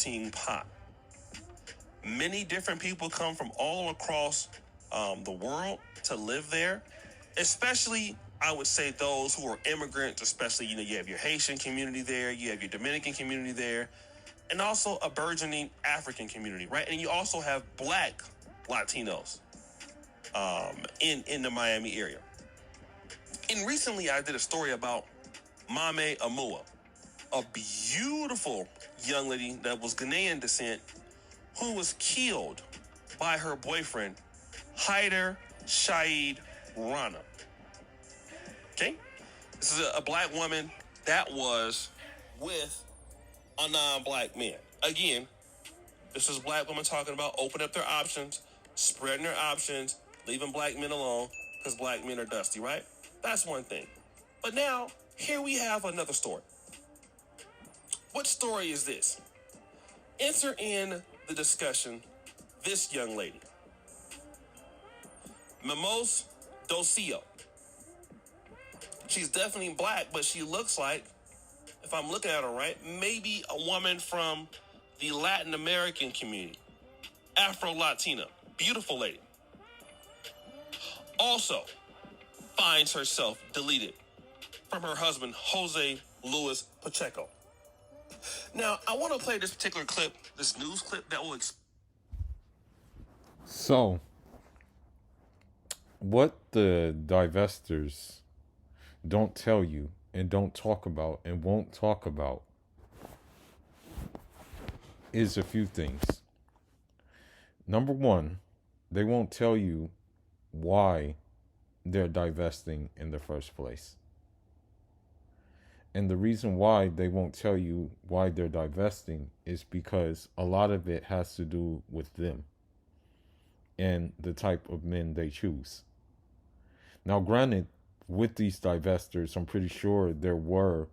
melting pot. Many different people come from all across the world to live there, especially, I would say, those who are immigrants, especially, you have your Haitian community there, you have your Dominican community there, and also a burgeoning African community, right? And you also have Black Latinos in the Miami area. And recently I did a story about Mame Amua, a beautiful young lady that was Ghanaian descent who was killed by her boyfriend, Haider Shaid Rana. Okay? This is a black woman that was with a non-black man. Again, this is black women talking about open up their options, spreading their options, leaving black men alone because black men are dusty, right? That's one thing. But now, here we have another story. What story is this? Enter in the discussion this young lady, Mimos Docio. She's definitely black, but she looks like, if I'm looking at her right, maybe a woman from the Latin American community, Afro-Latina, beautiful lady. Also finds herself deleted from her husband, Jose Luis Pacheco. Now, I want to play this particular clip, this news clip that will So, what the divestors don't tell you and don't talk about and won't talk about is a few things. Number one, they won't tell you why they're divesting in the first place. And the reason why they won't tell you why they're divesting is because a lot of it has to do with them and the type of men they choose. Now, granted, with these divestors, I'm pretty sure there were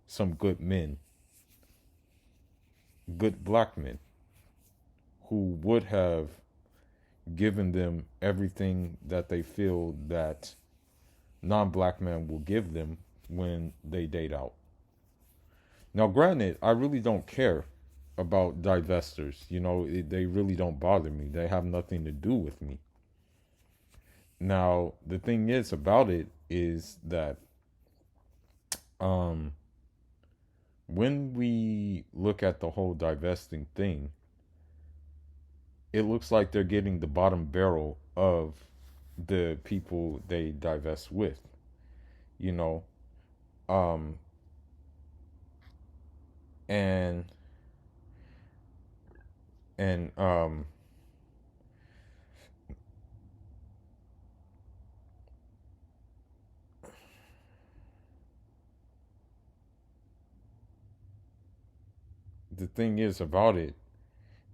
some good men, good black men, who would have given them everything that they feel that non-black men will give them when they date out. Now, granted, I really don't care about divestors. They really don't bother me. They have nothing to do with me. Now, the thing is about it is that when we look at the whole divesting thing, it looks like they're getting the bottom barrel of the people they divest with. you know um and and the thing is about it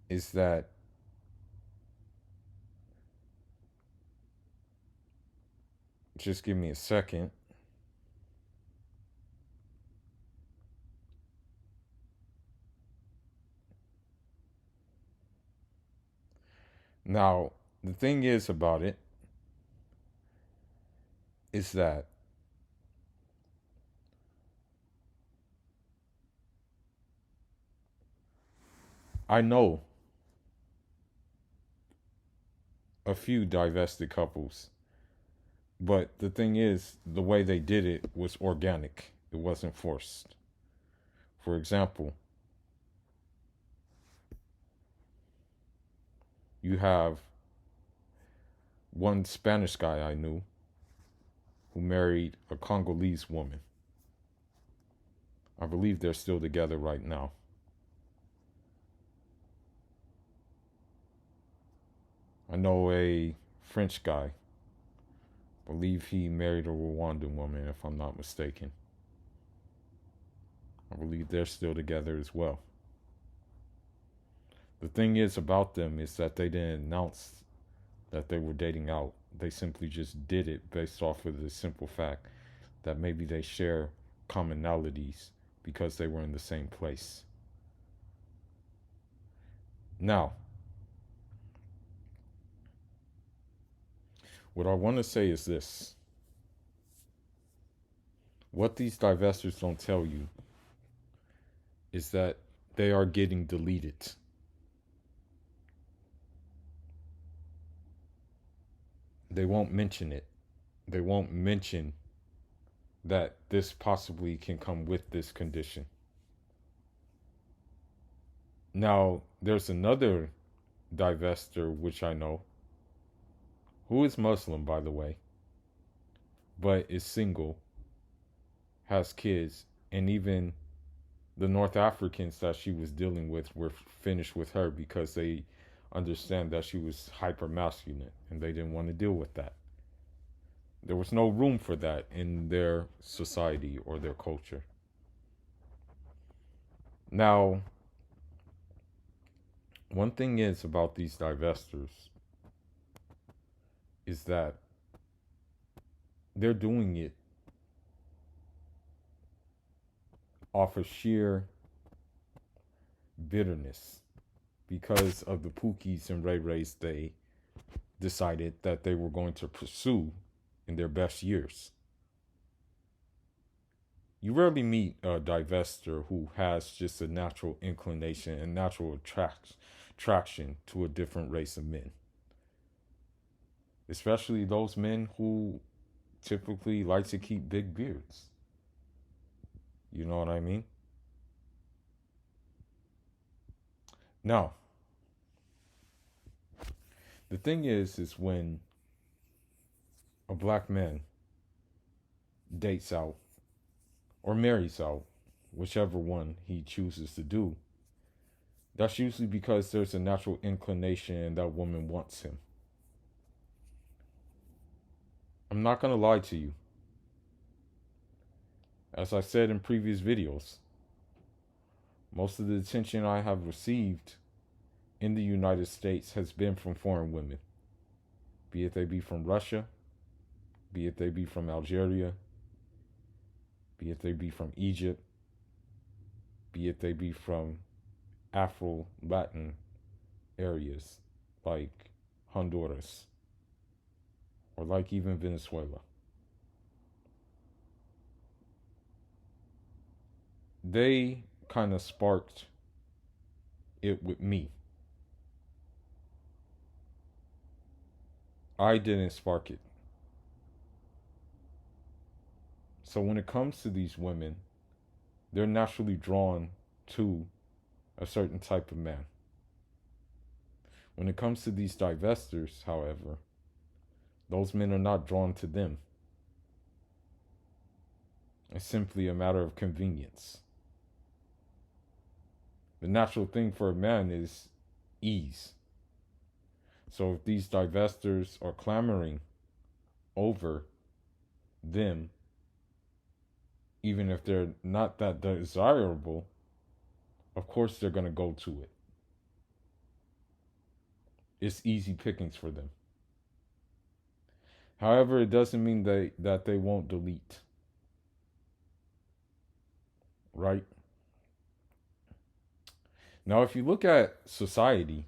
is that just give me a second. Now, the thing is about it is that I know a few divested couples, but the thing is, the way they did it was organic. It wasn't forced. For example, you have one Spanish guy I knew who married a Congolese woman. I believe they're still together right now. I know a French guy. I believe he married a Rwandan woman, if I'm not mistaken. I believe they're still together as well. The thing is about them is that they didn't announce that they were dating out. They simply just did it based off of the simple fact that maybe they share commonalities because they were in the same place. Now, what I want to say is this. What these divestors don't tell you is that they are getting deleted. They won't mention it. They won't mention that this possibly can come with this condition. Now, there's another divestor, which I know, who is Muslim, by the way, but is single, has kids, and even the North Africans that she was dealing with were finished with her because they understand that she was hyper masculine and they didn't want to deal with that. There was no room for that in their society or their culture. Now, one thing is about these divestors is that they're doing it off of sheer bitterness because of the Pookies and Ray Rays they decided that they were going to pursue in their best years. You rarely meet a divestor who has just a natural inclination and natural attraction to a different race of men. Especially those men who typically like to keep big beards. You know what I mean? Now, the thing is when a black man dates out or marries out, whichever one he chooses to do, that's usually because there's a natural inclination and that woman wants him. I'm not going to lie to you. As I said in previous videos, most of the attention I have received in the United States has been from foreign women. Be it they be from Russia, be it they be from Algeria, be it they be from Egypt, be it they be from Afro-Latin areas like Honduras, or like even Venezuela. They kind of sparked it with me. I didn't spark it. So when it comes to these women, they're naturally drawn to a certain type of man. When it comes to these divestors, however, those men are not drawn to them. It's simply a matter of convenience. The natural thing for a man is ease. So if these divestors are clamoring over them, even if they're not that desirable, of course they're going to go to it. It's easy pickings for them. However, it doesn't mean that they won't delete. Right? Now, if you look at society,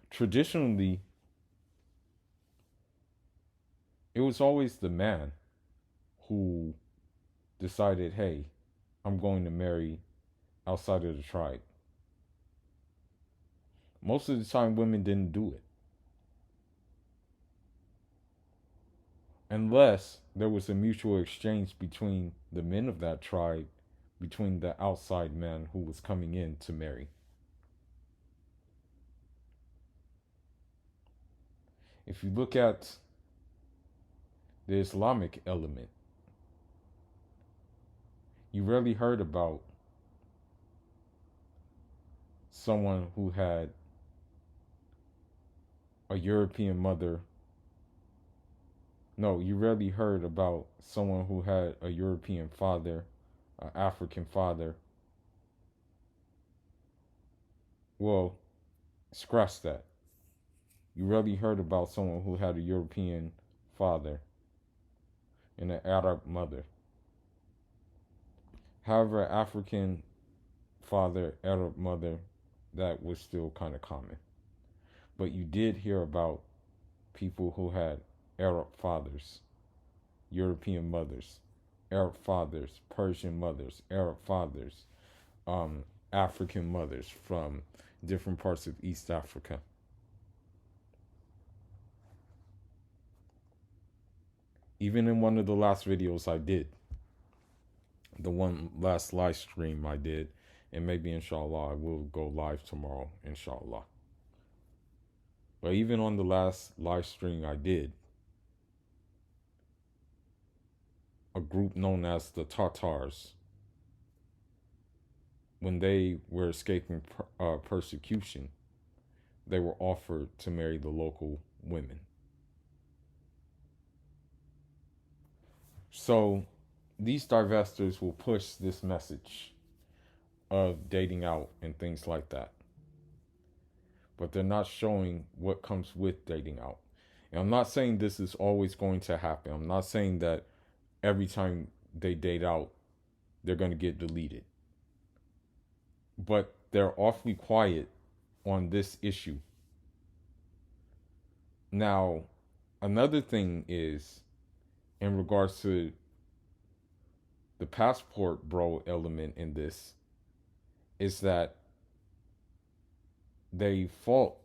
traditionally, it was always the man who decided, hey, I'm going to marry outside of the tribe. Most of the time, women didn't do it. Unless there was a mutual exchange between the men of that tribe, between the outside man who was coming in to marry. If you look at the Islamic element, you rarely heard about someone who had a European mother. No, you rarely heard about someone who had a European father, an African father. Well, scratch that. You rarely heard about someone who had a European father and an Arab mother. However, African father, Arab mother, that was still kind of common. But you did hear about people who had Arab fathers, European mothers, Arab fathers, Persian mothers, Arab fathers, African mothers from different parts of East Africa. Even in one of the last videos I did, the one last live stream I did, and maybe inshallah I will go live tomorrow, inshallah. But even on the last live stream I did, a group known as the Tatars, when they were escaping persecution, they were offered to marry the local women. So these divestors will push this message of dating out and things like that. But they're not showing what comes with dating out. And I'm not saying this is always going to happen. I'm not saying that every time they date out, they're going to get deleted. But they're awfully quiet on this issue. Now, another thing is, in regards to the passport bro element in this, is that they fault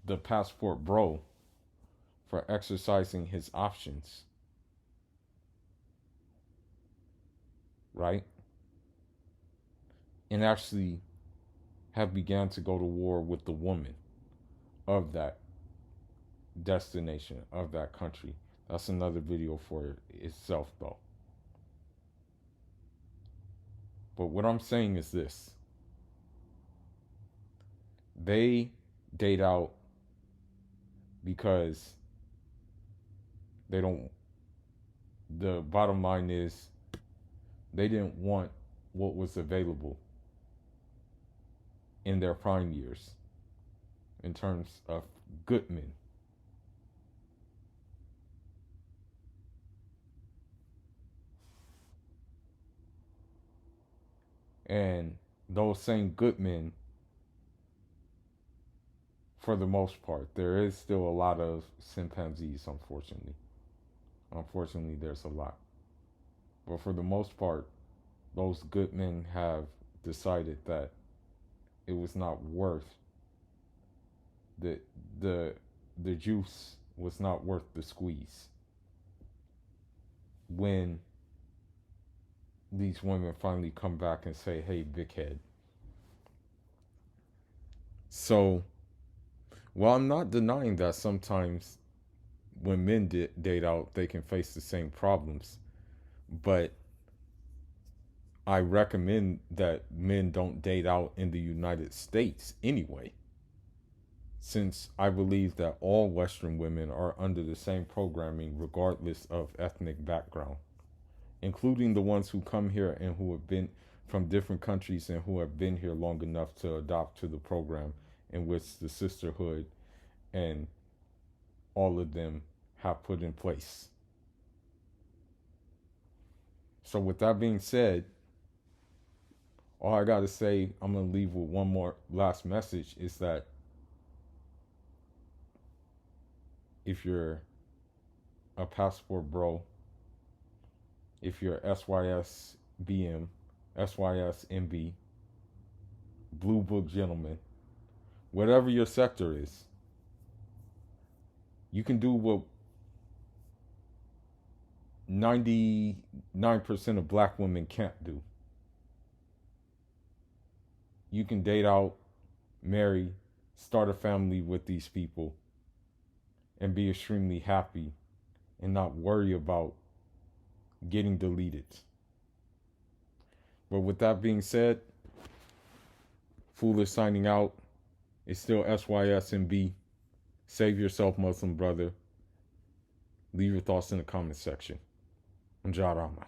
the passport bro for exercising his options. Right? And actually have begun to go to war with the woman of that destination, of that country. That's another video for itself, though. But what I'm saying is this. They date out because they don't, the bottom line is they didn't want what was available in their prime years in terms of good men. And those same good men, for the most part, there is still a lot of chimpanzees, unfortunately. Unfortunately, there's a lot. But for the most part, those good men have decided that it was not worth the juice was not worth the squeeze when these women finally come back and say, hey, big head. So, while I'm not denying that sometimes when men date out, they can face the same problems, but I recommend that men don't date out in the United States anyway, since I believe that all Western women are under the same programming regardless of ethnic background, including the ones who come here and who have been from different countries and who have been here long enough to adopt to the program in which the sisterhood and all of them have put in place. So with that being said, all I got to say, I'm going to leave with one more last message, is that if you're a passport bro, if you're SYS BM, SYS MB, Blue Book gentleman, whatever your sector is, you can do what 99% of black women can't do. You can date out, marry, start a family with these people, and be extremely happy and not worry about getting deleted. But with that being said, Foolish signing out. It's still SYSMB. Save yourself, Muslim brother. Leave your thoughts in the comment section. Njad Rahman.